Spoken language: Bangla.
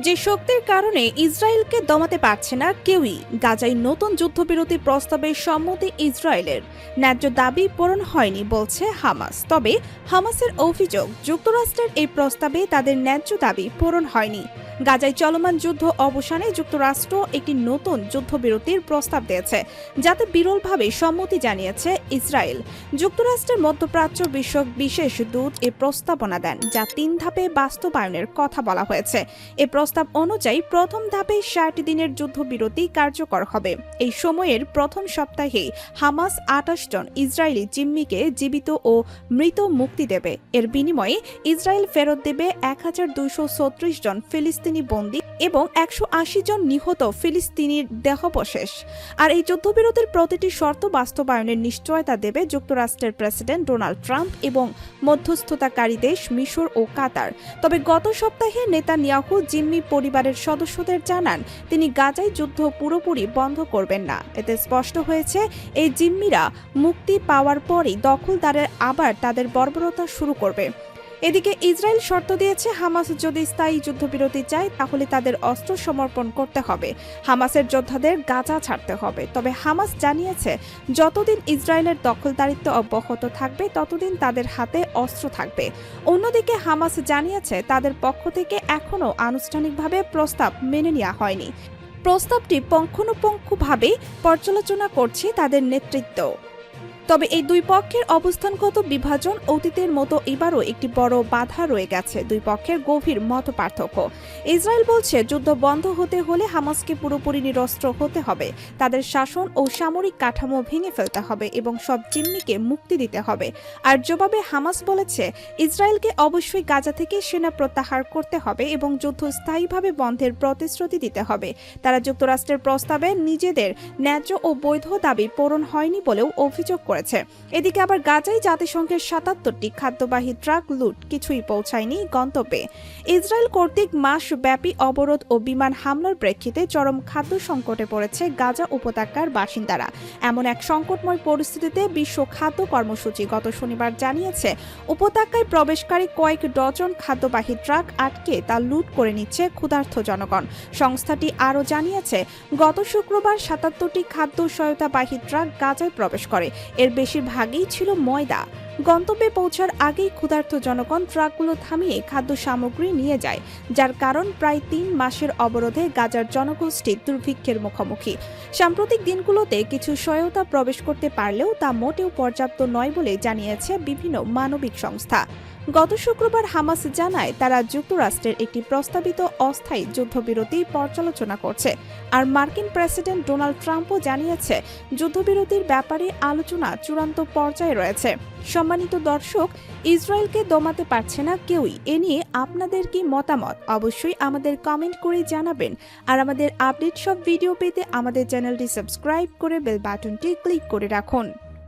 যে শক্তির কারণে ইসরায়েলকে দমাতে পারছে না কেউই। গাজায় নতুন যুদ্ধবিরতি প্রস্তাবে সম্মতি ইসরায়েলের। ন্যায্য দাবি পূরণ হয়নি বলছে হামাস। তবে হামাসের অভিযোগ, যুক্তরাষ্ট্রের এই প্রস্তাবে তাদের ন্যায্য দাবি পূরণ হয়নি। গাজায় চলমান যুদ্ধ অবসানে যুক্তরাষ্ট্র একটি নতুন যুদ্ধবিরতির প্রস্তাব দিয়েছে, যাতে বিরলভাবে সম্মতি জানিয়েছে ইসরায়েল। যুক্তরাষ্ট্রের মধ্যপ্রাচ্য বিষয়ক বিশেষ দূত এ প্রস্তাবনা দেন, যা 3 ধাপে বাস্তবায়নের কথা বলা হয়েছে। এ প্রস্তাব অনুযায়ী প্রথম ধাপে 60 দিনের যুদ্ধবিরতি কার্যকর হবে। এই সময়ের প্রথম সপ্তাহে হামাস 28 জন ইসরায়েলি জিম্মিকে জীবিত ও মৃত মুক্তি দেবে। এর বিনিময়ে ইসরায়েল ফেরত দেবে 1236 জন ফিলিস্তিনি বন্দী এবং 180 জন নিহত ফিলিস্তিনির দেহাবশেষ। আর এই যুদ্ধবিরতির প্রতিটি শর্ত বাস্তবায়নের নিশ্চয়তা দেবে যুক্তরাষ্ট্রের প্রেসিডেন্ট ডোনাল্ড ট্রাম্প এবং মধ্যস্থতাকারী দেশ মিশর ও কাতার। তবে গত সপ্তাহে নেতানিয়াহু জিম্মি পরিবারের সদস্যদের জানান, তিনি গাজায় যুদ্ধ পুরোপুরি বন্ধ করবেন না। এতে স্পষ্ট হয়েছে, এই জিম্মিরা মুক্তি পাওয়ার পরই দখলদারের আবার তাদের বর্বরতা শুরু করবে। এদিকে ইসরায়েল শর্ত দিয়েছে, হামাস যদি স্থায়ী যুদ্ধবিরতি চায় তাহলে তাদের অস্ত্র সমর্পণ করতে হবে। হামাসের যোদ্ধাদের গাজা ছাড়তে হবে। তবে হামাস জানিয়েছে, যতদিন ইসরায়েলের দখলদারিত্ব অব্যাহত থাকবে ততদিন তাদের হাতে অস্ত্র থাকবে। অন্যদিকে হামাস জানিয়েছে, তাদের পক্ষ থেকে এখনও আনুষ্ঠানিকভাবে প্রস্তাব মেনে নেওয়া হয়নি। প্রস্তাবটি পুঙ্খানুপুঙ্খভাবে পর্যালোচনা করছে তাদের নেতৃত্ব। তবে এই দুই পক্ষের অবস্থানগত বিভাজন অতীতের মতো এবারও একটি বড় বাধা রয়ে গেছে। দুই পক্ষের গভীর মতপার্থক্য। ইসরায়েল বলছে, যুদ্ধ বন্ধ হতে হলে হামাসকে পুরোপুরি নিরস্ত্র হতে হবে, তাদের শাসন ও সামরিক কাঠামো ভেঙে ফেলতে হবে এবং সব জিম্মিকে মুক্তি দিতে হবে। আর জবাবে হামাস বলেছে, ইসরায়েলকে অবশ্যই গাজা থেকে সেনা প্রত্যাহার করতে হবে এবং যুদ্ধ স্থায়ীভাবে বন্ধের প্রতিশ্রুতি দিতে হবে। তারা যুক্তরাষ্ট্রের প্রস্তাবে নিজেদের ন্যায্য ও বৈধ দাবি পূরণ হয়নি বলেও অভিযোগ করে। এদিকে আবার গাজায় জাতিসংঘের 77টি খাদ্যবাহী ট্রাক লুট কিছুই পৌঁছায়নি গন্তব্যে। ইসরায়েল কর্তৃক মাসব্যাপী অবরোধ ও বিমান হামলার প্রেক্ষিতে চরম খাদ্য সংকটে পড়েছে গাজা উপত্যকার বাসিন্দারা। এমন এক সংকটময় পরিস্থিতিতে বিশ্ব খাদ্য কর্মসূচি গত শনিবার জানিয়েছে, উপত্যকায় প্রবেশকারী কয়েক ডজন খাদ্যবাহী ট্রাক আটকে তা লুট করে নিচ্ছে ক্ষুধার্ত জনগণ। সংস্থাটি আরও জানিয়েছে, গত শুক্রবার 77টি খাদ্য সহায়তাবাহী ট্রাক গাজায় প্রবেশ করে। এর বেশিরভাগই ছিল ময়দা। গন্তব্যে পৌঁছার আগেই ক্ষুধার্ত জনগণ ট্রাকগুলো থামিয়ে খাদ্য সামগ্রী নিয়ে যায়, যার কারণ প্রায় 3 মাসের অবরোধে গাজার জনগোষ্ঠী দুর্ভিক্ষের মুখোমুখি। সাম্প্রতিক দিনগুলোতে কিছু সহায়তা প্রবেশ করতে পারলেও তা মোটেও পর্যাপ্ত নয় বলে জানিয়েছে বিভিন্ন মানবিক সংস্থা। গত শুক্রবার হামাস জানায়, তারা যুক্তরাষ্ট্রের একটি প্রস্তাবিত অস্থায়ী যুদ্ধবিরতি পর্যালোচনা করছে। আর মার্কিন প্রেসিডেন্ট ডোনাল্ড ট্রাম্পও জানিয়েছে, যুদ্ধবিরতির ব্যাপারে আলোচনা চূড়ান্ত পর্যায়ে রয়েছে। সম্মানিত দর্শক, ইসরায়েলকে দমাতে পারছে না কেউই। এ নিয়ে আপনাদের কি মতামত অবশ্যই আমাদের কমেন্ট করে জানাবেন। আর আমাদের আপডেট সব ভিডিও পেতে আমাদের চ্যানেলটি সাবস্ক্রাইব করে বেল বাটনটি ক্লিক করে রাখুন।